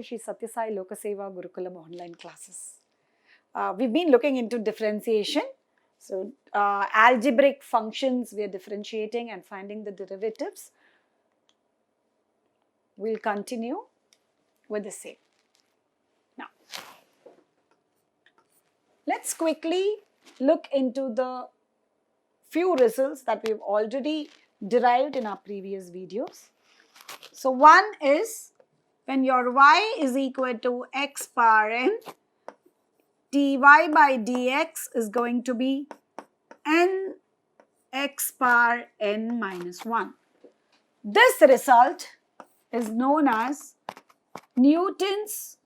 to Sri Sathya Loka Seva Gurukulam online classes. We've been looking into differentiation. So, algebraic functions we are differentiating and finding the derivatives. We'll continue with the same. Now, let's quickly look into the few results that we've already derived in our previous videos. So, one is when your y is equal to x power n, dy by dx is going to be n x power n minus 1. This result is known as Newton's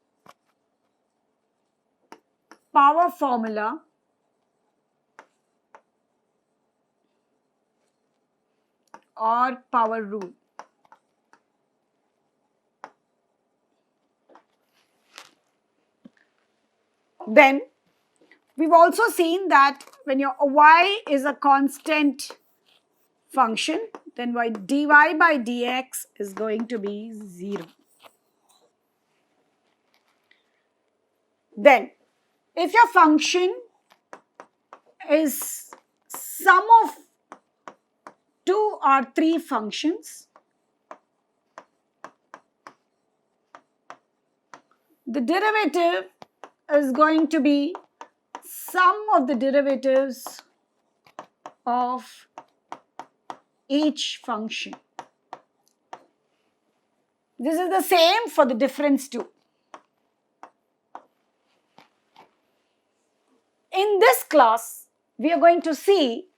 power formula or power rule. Then we've also seen that when your y is a constant function, then dy by dx is going to be 0. Then if your function is sum of 2 or 3 functions, the derivative is going to be sum of the derivatives of each function. This is the same for the difference too. In this class, we are going to see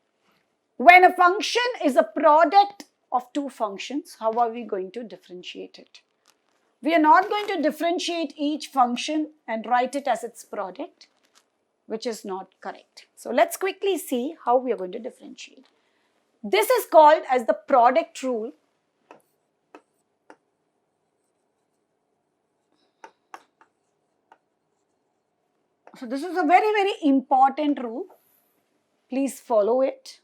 when a function is a product of 2 functions, how are we going to differentiate it? We are not going to differentiate each function and write it as its product, which is not correct. So let's quickly see how we are going to differentiate. This is called as the product rule. So this is a very, very important rule. Please follow it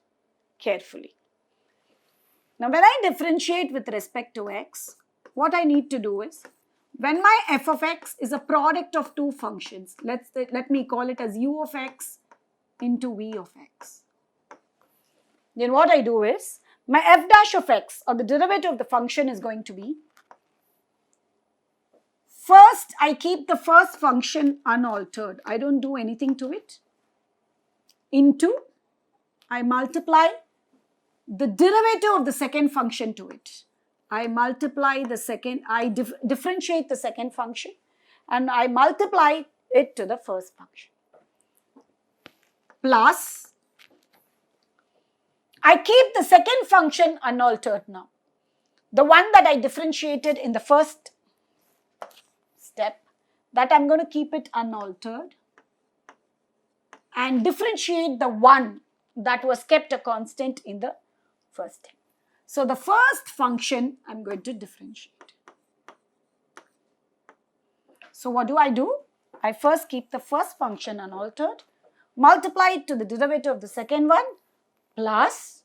carefully. Now when I differentiate with respect to x, what I need to do is, when my f of x is a product of 2 functions, let me call it as u of x into v of x. Then what I do is, my f dash of x or the derivative of the function is going to be, first I keep the first function unaltered. I don't do anything to it. Into, I multiply the derivative of the second function to it. I multiply the second, I differentiate the second function and I multiply it to the first function. Plus, I keep the second function unaltered now. The one that I differentiated in the first step, that I'm going to keep it unaltered and differentiate the one that was kept a constant in the first step. So the first function I'm going to differentiate. So what do? I first keep the first function unaltered, multiply it to the derivative of the second one, plus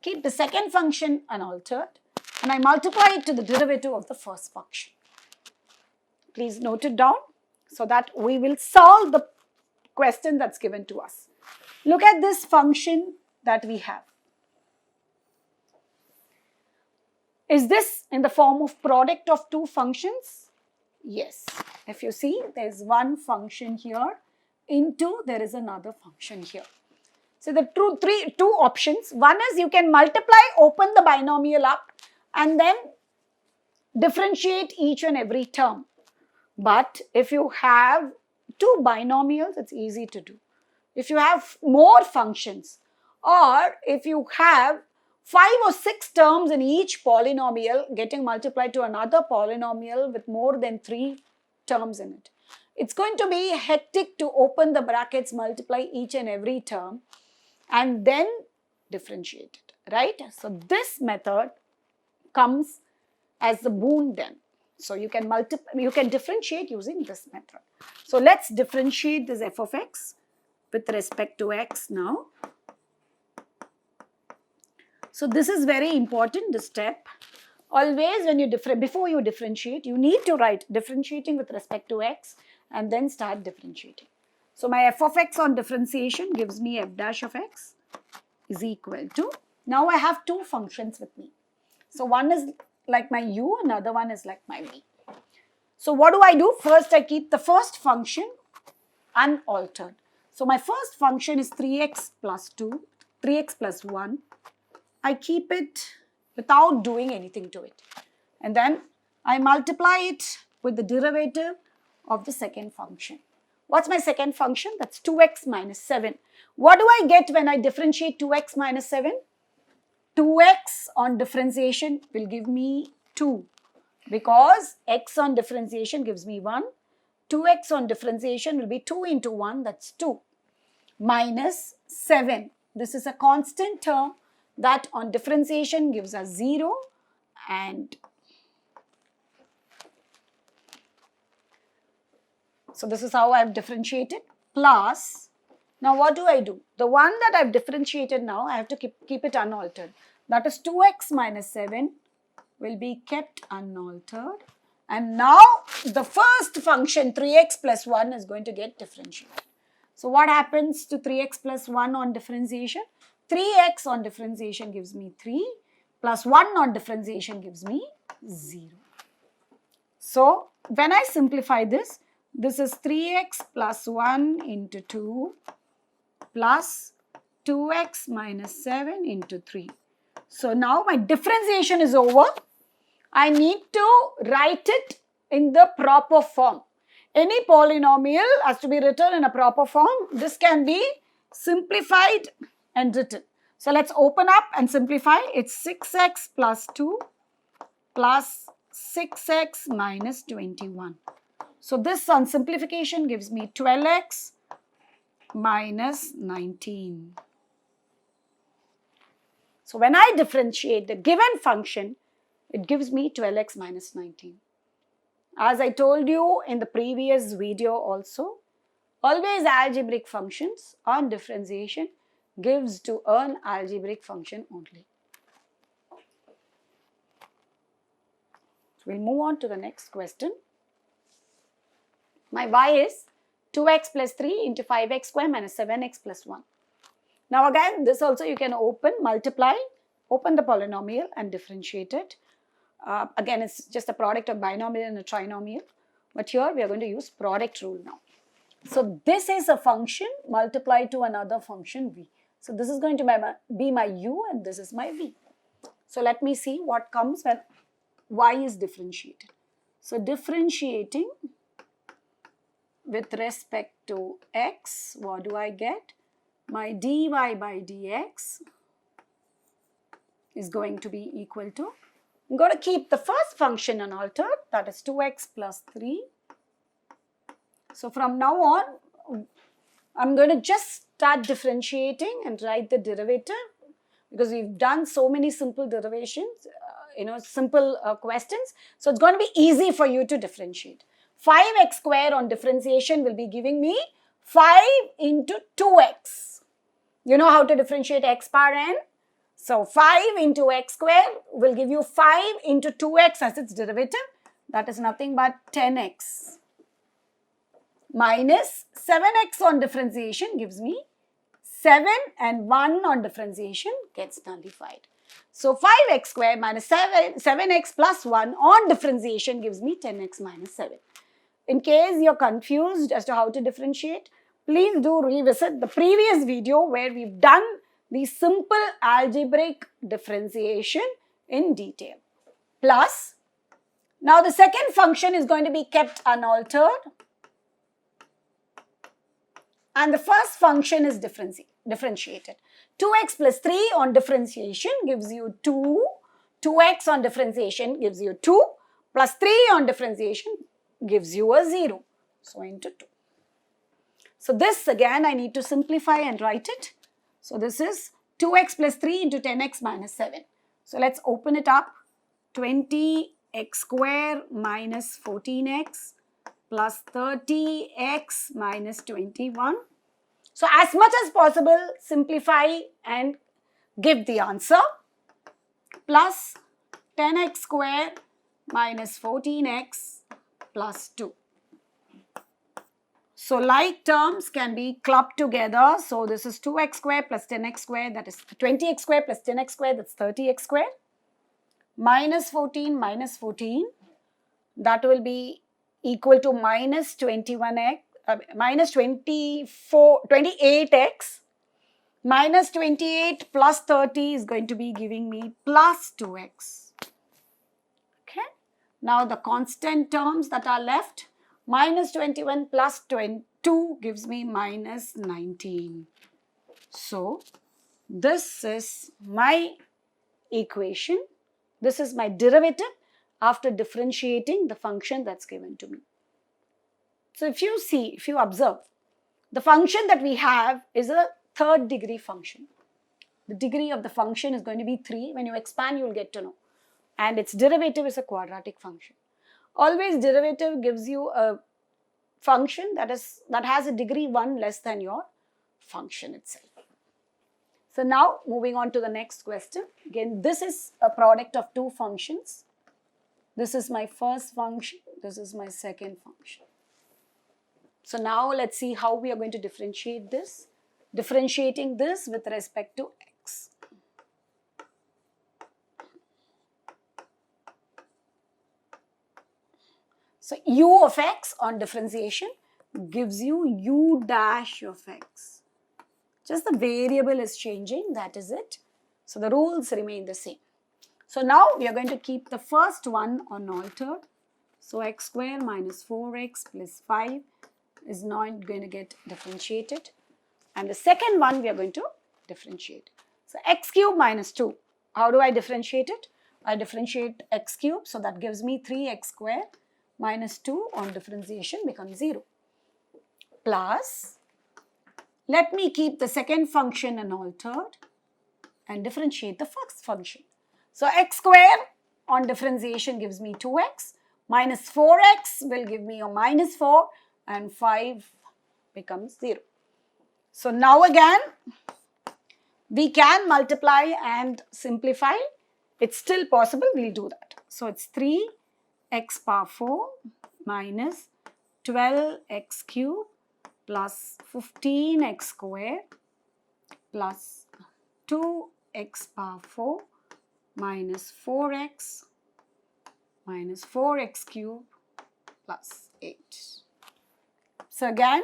keep the second function unaltered and I multiply it to the derivative of the first function. Please note it down so that we will solve the question that's given to us. Look at this function that we have. Is this in the form of product of 2 functions? Yes. If you see, there is one function here, into there is another function here. So the two options. One is you can multiply, open the binomial up and then differentiate each and every term. But if you have 2 binomials, it's easy to do. If you have more functions or if you have 5 or 6 terms in each polynomial getting multiplied to another polynomial with more than 3 terms in it, it's going to be hectic to open the brackets, multiply each and every term and then differentiate it, right? So this method comes as the boon then. So you can differentiate using this method. So let's differentiate this f of x with respect to x now. So this is very important, the step Always when you before you differentiate, you need to write differentiating with respect to x and then start differentiating. So my f of x on differentiation gives me f dash of x is equal to, now I have two functions with me. So one is like my u, another one is like my v. So what do? First I keep the first function unaltered. So my first function is 3x plus 2, 3x plus 1. I keep it without doing anything to it. And then I multiply it with the derivative of the second function. What's my second function? That's 2x minus 7. What do I get when I differentiate 2x minus 7? 2x on differentiation will give me 2 because x on differentiation gives me 1. 2x on differentiation will be 2 into 1, that's 2, minus 7. This is a constant term that on differentiation gives us 0, and so this is how I have differentiated, plus, now what do? The one that I have differentiated now, I have to keep it unaltered. That is 2x minus 7 will be kept unaltered. And now the first function 3x plus 1 is going to get differentiated. So what happens to 3x plus 1 on differentiation? 3x on differentiation gives me 3 plus 1 on differentiation gives me 0. So when I simplify this, this is 3x plus 1 into 2 plus 2x minus 7 into 3. So now my differentiation is over. I need to write it in the proper form. Any polynomial has to be written in a proper form. This can be simplified and written. So let's open up and simplify. It's 6x plus 2 plus 6x minus 21. So this on simplification gives me 12x minus 19. So when I differentiate the given function, it gives me 12x minus 19. As I told you in the previous video also, always algebraic functions on differentiation gives to an algebraic function only. We'll move on to the next question. My y is 2x plus 3 into 5x square minus 7x plus 1. Now again, this also you can multiply, open the polynomial and differentiate it. Again, it's just a product of binomial and a trinomial. But here we are going to use product rule now. So this is a function multiplied to another function v. So this is going to be my u and this is my v. So let me see what comes when y is differentiated. So differentiating with respect to x, what do I get? My dy by dx is going to be equal to, I'm going to keep the first function unaltered, that is 2x plus 3. So from now on, I'm going to just start differentiating and write the derivative because we've done so many simple derivations, simple questions. So it's going to be easy for you to differentiate. 5x square on differentiation will be giving me 5 into 2x. You know how to differentiate x power n? So 5 into x square will give you 5 into 2x as its derivative. That is nothing but 10x. Minus 7x on differentiation gives me 7 and 1 on differentiation gets nullified. So 5x square minus 7x plus 1 on differentiation gives me 10x minus 7. In case you're confused as to how to differentiate, please do revisit the previous video where we've done the simple algebraic differentiation in detail. Plus, now the second function is going to be kept unaltered and the first function is differentiated. 2x plus 3 on differentiation gives you 2, 2x on differentiation gives you 2, plus 3 on differentiation gives you a 0, so into 2. So this again I need to simplify and write it. So this is 2x plus 3 into 10x minus 7. So let's open it up. 20x square minus 14x plus 30x minus 21. So as much as possible, simplify and give the answer. Plus 10x square minus 14x plus 2. So like terms can be clubbed together. So this is 2x square plus 10x square, that is 20x square plus 10x square, that's 30x square. Minus 14 minus 14, that will be equal to minus 28x. Minus 28 plus 30 is going to be giving me plus 2x. Okay. Now the constant terms that are left, minus 21 plus 22 gives me minus 19. So this is my equation. This is my derivative after differentiating the function that's given to me. So if you observe, the function that we have is a third degree function. The degree of the function is going to be 3. When you expand, you'll get to know. And its derivative is a quadratic function. Always derivative gives you a function that has a degree 1 less than your function itself. So now moving on to the next question. Again, this is a product of two functions. This is my first function. This is my second function. So now let's see how we are going to differentiate this. Differentiating this with respect to x. So u of x on differentiation gives you u dash of x. Just the variable is changing, that is it. So the rules remain the same. So now we are going to keep the first one unaltered. So x square minus 4x plus 5 is not going to get differentiated. And the second one we are going to differentiate. So x cube minus 2. How do I differentiate it? I differentiate x cube, so that gives me 3x square minus 2 on differentiation becomes 0. Plus, let me keep the second function unaltered and differentiate the first function. So x square on differentiation gives me 2x, minus 4x will give me a minus 4 and 5 becomes 0. So now again, we can multiply and simplify. It's still possible, we'll do that. So it's 3x power 4 minus 12x cube plus 15x square plus 2x power 4 minus 4x minus 4x cube plus 8. So again,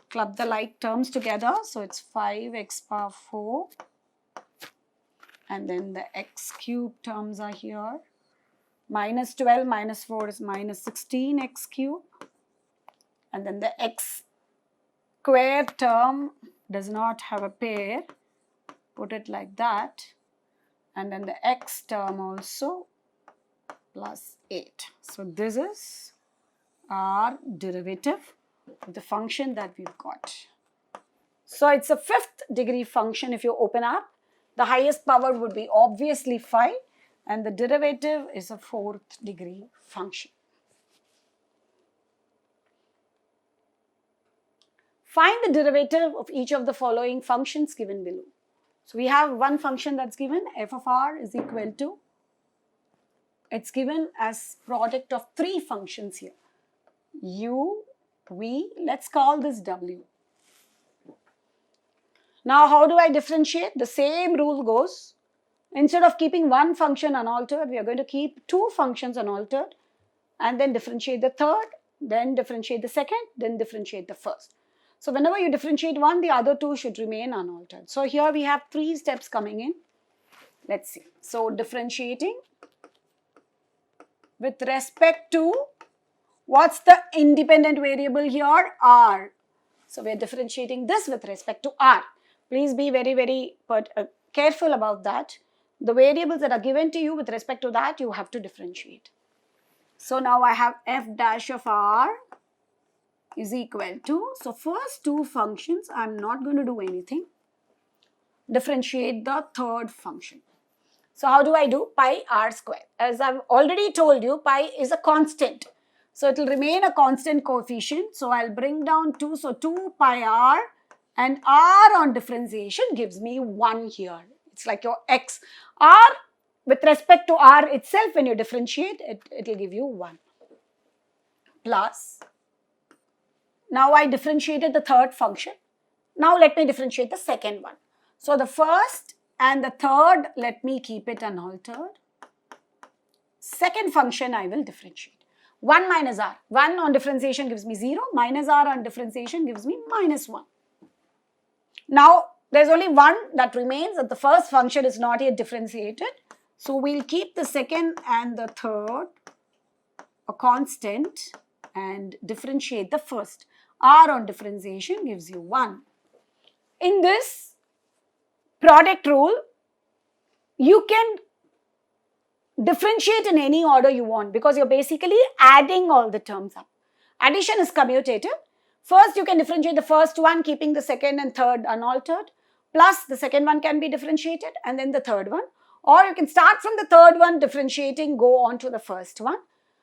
club the like terms together. So it's 5x power 4 and then the x cube terms are here. Minus 12 minus 4 is minus 16x cube. And then the x square term does not have a pair. Put it like that. And then the x term also plus 8. So this is our derivative of the function that we've got. So it's a fifth degree function if you open up. The highest power would be obviously 5 and the derivative is a fourth degree function. Find the derivative of each of the following functions given below. So we have one function that's given, f of r is equal to, it's given as product of three functions here. U, v, let's call this w. Now how do I differentiate? The same rule goes. Instead of keeping one function unaltered, we are going to keep two functions unaltered and then differentiate the third, then differentiate the second, then differentiate the first. So whenever you differentiate one, the other two should remain unaltered. So here we have three steps coming in. Let's see. So differentiating with respect to, what's the independent variable here? R. So we are differentiating this with respect to R. Please be very, very careful about that. The variables that are given to you with respect to that, you have to differentiate. So now I have f dash of R is equal to, so first two functions, I'm not going to do anything. Differentiate the third function. So how do I do? Pi r square. As I've already told you, pi is a constant. So it will remain a constant coefficient. So I'll bring down 2. So 2 pi r and r on differentiation gives me 1 here. It's like your x. R with respect to r itself, when you differentiate, it will give you 1. Plus, now I differentiated the third function. Now let me differentiate the second one. So the first and the third, let me keep it unaltered. Second function I will differentiate. 1 minus r. 1 on differentiation gives me 0. Minus r on differentiation gives me minus 1. Now there's only one that remains, that the first function is not yet differentiated. So we'll keep the second and the third a constant and differentiate the first. R on differentiation gives you 1. In this product rule, you can differentiate in any order you want because you're basically adding all the terms up. Addition is commutative. First, you can differentiate the first one, keeping the second and third unaltered, plus the second one can be differentiated, and then the third one. Or you can start from the third one, differentiating, go on to the first one.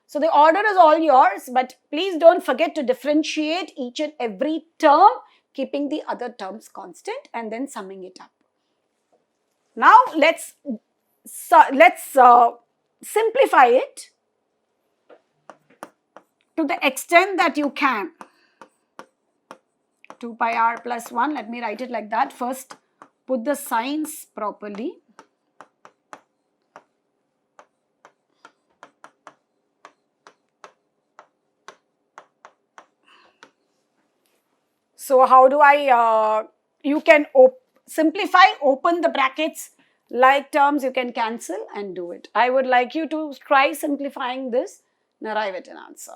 So the order is all yours, but please don't forget to differentiate each and every term, keeping the other terms constant and then summing it up. Now let's simplify it to the extent that you can. 2 pi r plus 1, let me write it like that. First, put the signs properly. So how do I, you can simplify, open the brackets, like terms you can cancel and do it. I would like you to try simplifying this and arrive at an answer.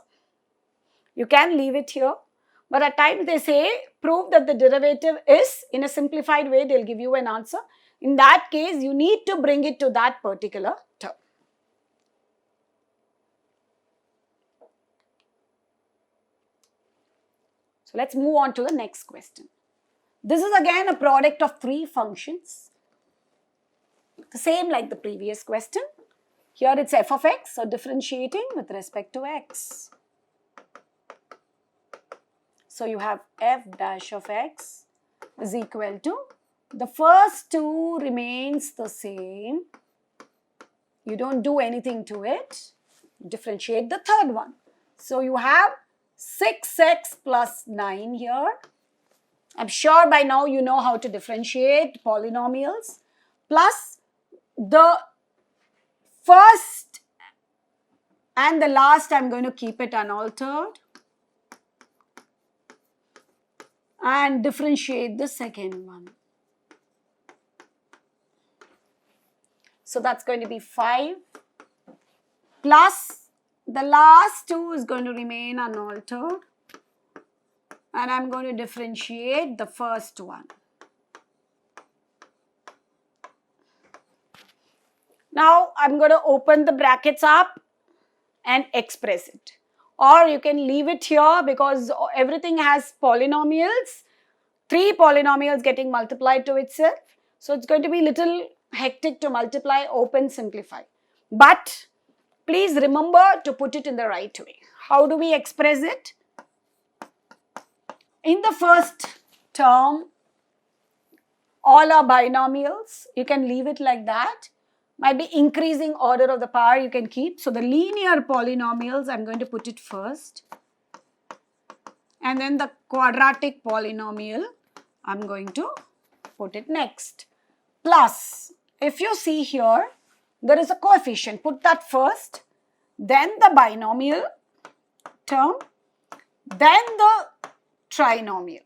You can leave it here, but at times they say prove that the derivative is, in a simplified way they'll give you an answer. In that case, you need to bring it to that particular term. So let's move on to the next question. This is again a product of 3 functions. The same like the previous question. Here it's f of x, so differentiating with respect to x. So you have f dash of x is equal to, the first 2 remains the same. You don't do anything to it. Differentiate the third one. So you have 6x plus 9 here. I'm sure by now you know how to differentiate polynomials. Plus the first and the last, I'm going to keep it unaltered and differentiate the second one. So that's going to be 5 plus the last 2 is going to remain unaltered, and I'm going to differentiate the first one. Now I'm going to open the brackets up and express it. Or you can leave it here because everything has polynomials, 3 polynomials getting multiplied to itself. So it's going to be little hectic to multiply, open, simplify. But please remember to put it in the right way. How do we express it? In the first term, all are binomials. You can leave it like that. Might be increasing order of the power you can keep. So the linear polynomials, I'm going to put it first. And then the quadratic polynomial, I'm going to put it next. Plus, if you see here, there is a coefficient. Put that first, then the binomial term, then the trinomial.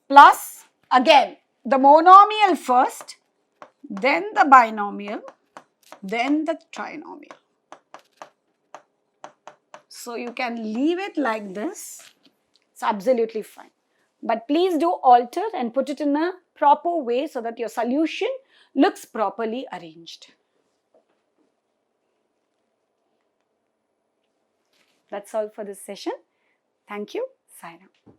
Plus, again, the monomial first, then the binomial, then the trinomial. So you can leave it like this. It's absolutely fine. But please do alter and put it in a proper way so that your solution looks properly arranged. That's all for this session. Thank you. Sign out.